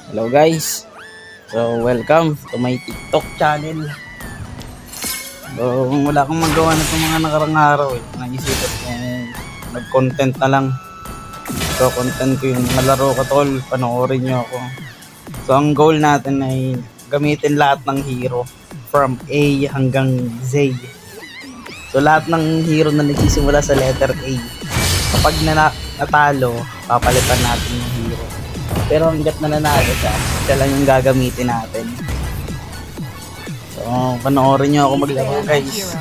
Hello guys, so welcome to my TikTok channel. So wala akong magawa na itong mga nakarang araw naisipan ko nag-content na lang. So content ko yung malaro ko tol, panoorin nyo ako. So ang goal natin ay gamitin lahat ng hero from A hanggang Z. So lahat ng hero na nagsisimula sa letter A, kapag natalo, papalitan natin yung hero. Pero hanggat nananalo siya lang yung gagamitin natin. So, panoorin nyo ako maglaro guys.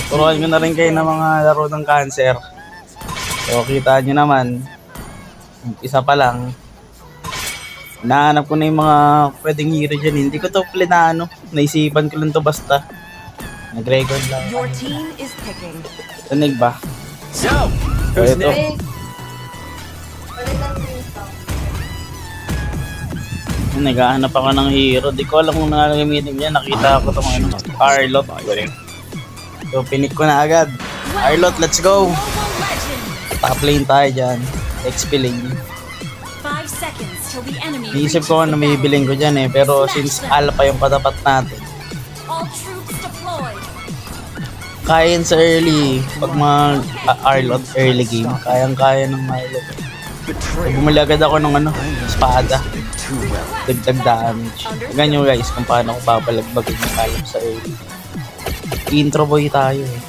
Turuan ko na rin kayo ng mga laro ng cancer. So, kita nyo naman, isa pa lang, nahanap ko na yung mga pwedeng hero dyan. Hindi ko to plinano, naisipan ko lang to basta. Nag-record lang. Your team is picking. Tunig ba? So, ito. Naghahanap ako ng hero. Di ko alam kung nagagamitin niya. Nakita ko itong Arlot. So, pinik ko na agad. Arlot, let's go! Top lane tayo dyan. XP lane. 5 seconds till the enemy. Iisip ko ano may biling ko dyan eh. Pero since alpha yung katapat natin, All troops deployed. kaya yun sa early. Pag mga Arlot early game, kayang-kaya ng Arlot. So, bumili agad ako ng espada. Dagdag damage. Ganyan guys kung paano ko papalagbagin yung kalam sa early. Intro boy tayo eh.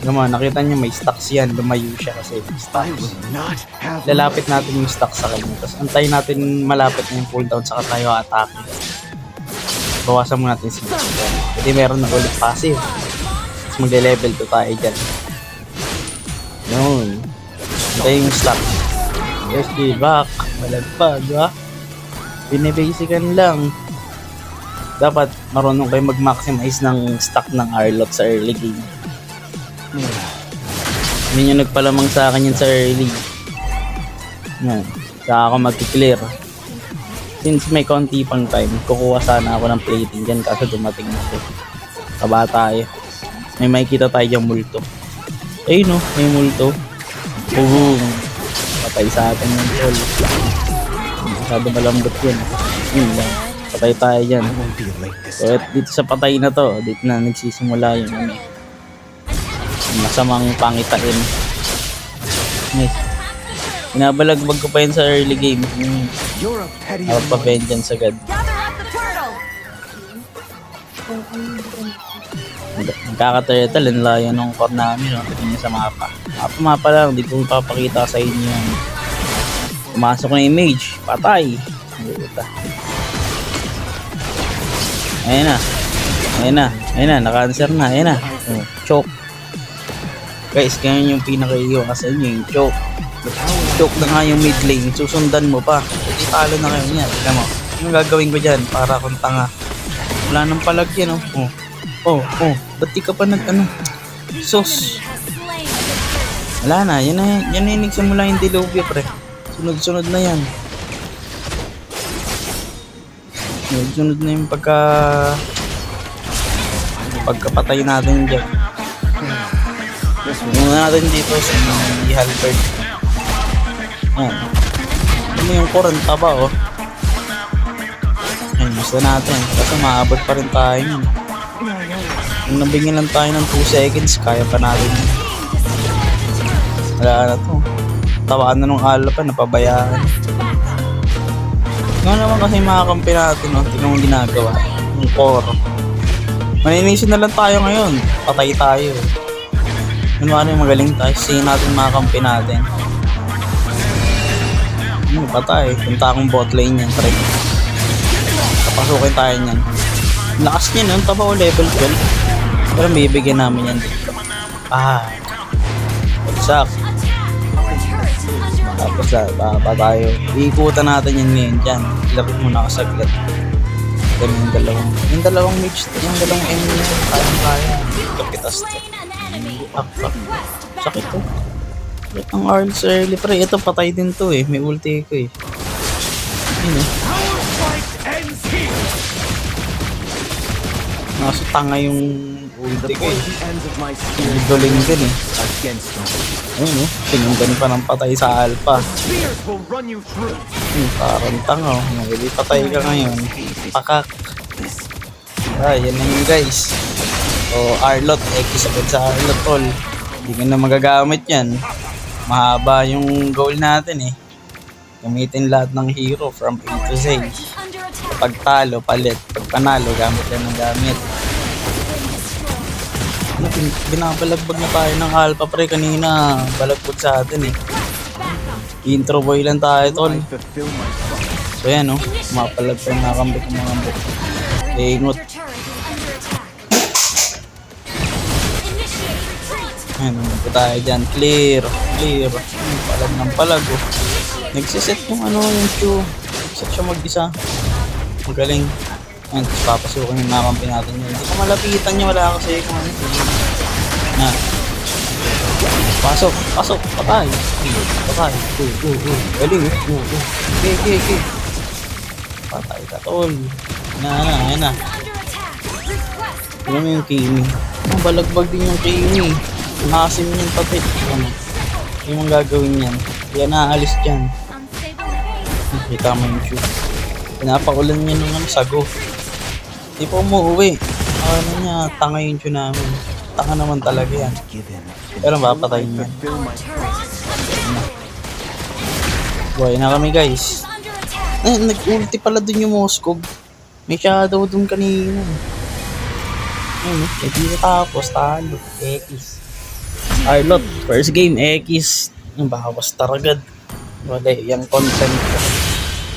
Naman, nakita nyo may stocks yan. Lumayo siya kasi stocks. Lalapit natin yung stocks sa kanya. Tapos antayin natin malapit na yung cooldown saka tayo atake. Bawasan mo natin si Jadi meron na ulit passive. Tapos magle-level 2 tayo dyan. Yun. Antayin yung stocks. Yes, di back. Malagpag, ha? Binibasican lang. Dapat marunong kayo mag-maximize ng stock ng Arlot sa early game. Hindi nyo nagpalamang sa akin yun sa early. Yan. Saka ako mag-clear. Since may konti pang time, kukuha sana ako ng plating dyan kaso dumating na siya. Kaba tayo. May makikita tayo dyan multo. Ayun no, may multo. Boom! Patay sa atin yung tol. Masyado malambot yun. Yun lang. Patay tayo dyan. So dito sa patay na to, dito na nagsisimula yung masamang pangitain. Nice. Inabalagbag ko pa yun sa early game. Ako pa vengeance agad. Gather up the turtle. Nagkaka-turtle, ang layo ng core namin. Tingin niya sa mapa. Mapa lang, di ko ipapakita sa inyo yan. Pumasok na yung mage, patay. Ayun na. Ayun na. Ayun na, naka-answer na. Ayun na. Oh, choke. Guys, ganyan yung pinaka-iiwas sa inyo, yung choke. Choke na nga yung mid lane, susundan mo pa. Hindi talo na kayo niyan. Tignan mo, yung gagawin ko dyan para akong tanga. Wala nang palagyan, oh. Oh, ba't di ka pa sus. Wala na, yan na yung nagsimula yung diluvio, pre. Sunod-sunod na yan. Sunod na yung pagkapatay natin dyan. Muna natin dito sa Halberd. Ayan. Ano yung 40 ba, oh. Ayan, gusto natin. Kasi maabot pa rin tayo yun. Kung nabingin lang tayo ng 2 seconds, kaya pa natin. Wala na to. Tawaan na nung alpha, napabayaan. Nga naman kasi makakampi natin, no? Tingnan mo ginagawa. Yung core. Maninisin na lang tayo ngayon. Patay tayo. Ano yung magaling tayo. Siya natin makakampi natin. Patay. Punta akong bot lane yan. Try. Kapasukin tayo niyan. Lakas niya nun. Taba ko level 12. Pero bibigyan namin yan dito. Bagsak. Tapos pa tayo. Iikutan natin yan ngayon dyan. Ilapit muna ako saglit. Ganun yung dalawang mage. Yung dalawang enemy na kaya. Kapitas to. Sakit to. Ang Arls early pre. Ito patay din to eh. May ulti ko eh. Yun eh. Kaso tanga yung ulti ko eh. The ends of my spear Duling din eh. against me. Ayun oh, sinundan pa ng patay sa alpha. Spears will run you through. Parang tanga oh. Hindi patay ka ngayon. Pakak. Yan na yun guys. So Arlot, X agad sa Arlot all. Hindi ka na magagamit yan. Mahaba yung goal natin eh. Gamitin lahat ng hero from A to Z. Turret is under attack. Pag talo, palit. Pag panalo, gamit lang ng gamit. Ano, binabalagbag na tayo ng alpha pre kanina. Balagbag sa atin eh. Intro boy lang tayo tol. I fulfill my promise. So yan oh, mapalag pa yung nakambit ng mga kambit. Ingot. Your turret is under attack. Initiate retreat. Ayan, ano tayo dyan. Clear. Clear. Palag ng palag oh. Nagsiset yung ano yung Q. Nagsiset siya mag-isa. Magaling. Ayan, tapos papasukin yung nakampi natin yun. Hindi ko malapitan niya. Wala kasi kung ano. Na. Pasok. Pasok. Patay. Patay. Galing oh. Okay. Patay ka tol. Ayan na. Under attack. Request Alam mo yung Kimi. Balagbag din yung Kimi. Nakasim yung pati. Ano? Yung mga gagawin yan. Kaya naaalis dyan. unstable haze. Nakita mo yung shoot. Pinapaulan niya ng ano, sago. Di pa umuwi. Ano niya, tanga yung shoot namin. Tanga naman talaga yan. Given. Pero mapapatayin yan. Fulfill my promise. Buhay na kami guys. Is under attack. Nag-ulti pala dun yung Moskov. May shadow dun kanina. Ayun, hindi tapos talo. X. Arlot, first game X. Bawas taragad. Wala, yung content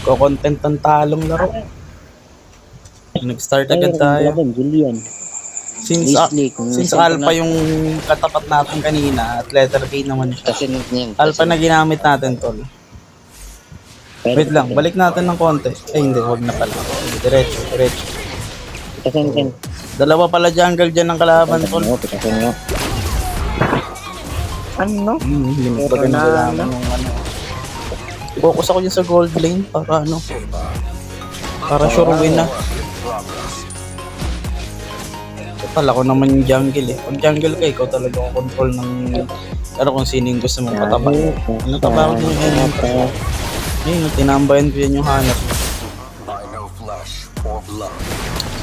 ko. Content ng talong laro. Nag-start agad tayo. Julian. Since alpha yung katapat natin kanina at letter K naman siya. Kasi yun. Alpha na ginamit natin tol. Wait lang, balik natin ng konti. Ay hindi, huwag na pala. Diretso. Kasi yun. Dalawa pala jungle dyan ng kalaban tol. Kasi yun. Ano? Baga na kailangan yung ano. Focus ako dyan sa gold lane para ano. Para sure win na. Total ako naman yung jungle eh. Pag jungle ka, ikaw talaga ang control ng ano kung sino yung gusto mong pataba. Ano taba ko din yung ayun, tinambayan ko yan yung hanap.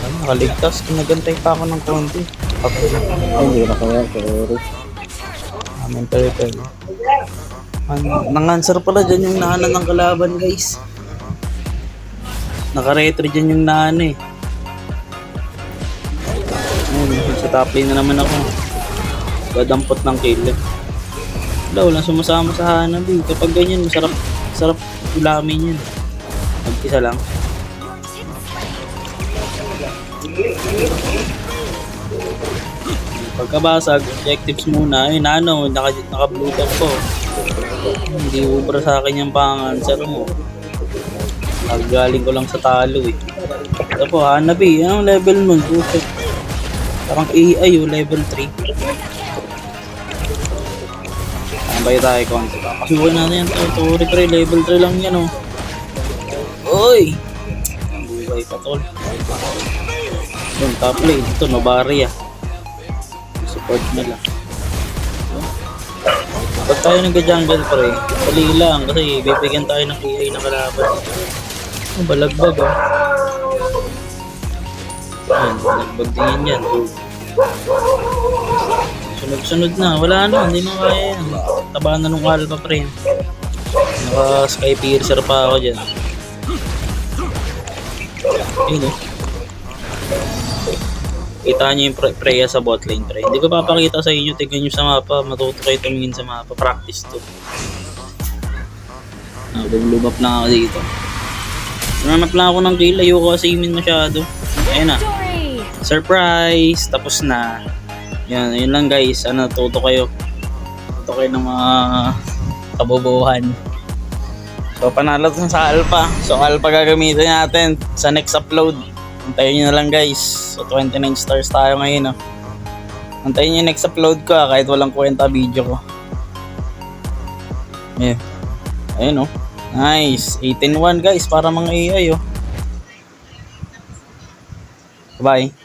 Ano, nakaligtas. Kinagantay pa ako ng konti. Hindi na kaya. Sorry. Amin turtle. Nang-answer pala dyan yung nana ng kalaban guys. Naka-retry dyan yung nana eh. Ayun, sa top lane na naman ako. Gadampot ng kill. Walang sumasama sa Hanabi. Kapag ganyan, masarap ulamin yun. Mag-isa lang. Pagkabasag, objectives muna. Ayun, naka-blue top ko. Hindi ubra sa akin yung pang-answer mo. Galing ko lang sa talo eh. Ito po, Hanabi. Anong level mo? Parang AI yung level 3. Tambay tayo konti. Kasuhin natin yan. Sorry pre, level 3 lang yan oh. Oy! Buhay pa tol. Yung top lane. Ito, Nobari ah. Support na lang. Pag tayo nag-jungle pre, pali lang kasi bibigyan tayo ng AI na kalaban. Oh, balagbag oh. Ayan, balagbag din yan. Sunod-sunod na, wala na, hindi na kaya yan. Taba na nung alpha pre. Naka sky piercer pa ako dyan. Ayun oh. Kita nyo yung Freya sa bot lane pre. Hindi ko papakita sa inyo, tignan nyo sa mapa, matuto kayo tumingin sa mapa, practice to. Lumap lang ako dito. Nanap lang ako ng kill, ayoko kasi imin masyado. Ayun na. Victory! Surprise! Tapos na. Yan, yun lang guys. Ano, tuto kayo. Tuto kayo ng mga kabobohan. So, panalo na sa alpha. So, alpha gagamitin natin sa next upload. Antayin nyo na lang guys. So, 29 stars tayo ngayon. Oh. Antayin nyo yung next upload ko kahit walang kwenta video ko. Yeah. Ayun oh. Nice. 18-1 guys para mga AI oh. Bye.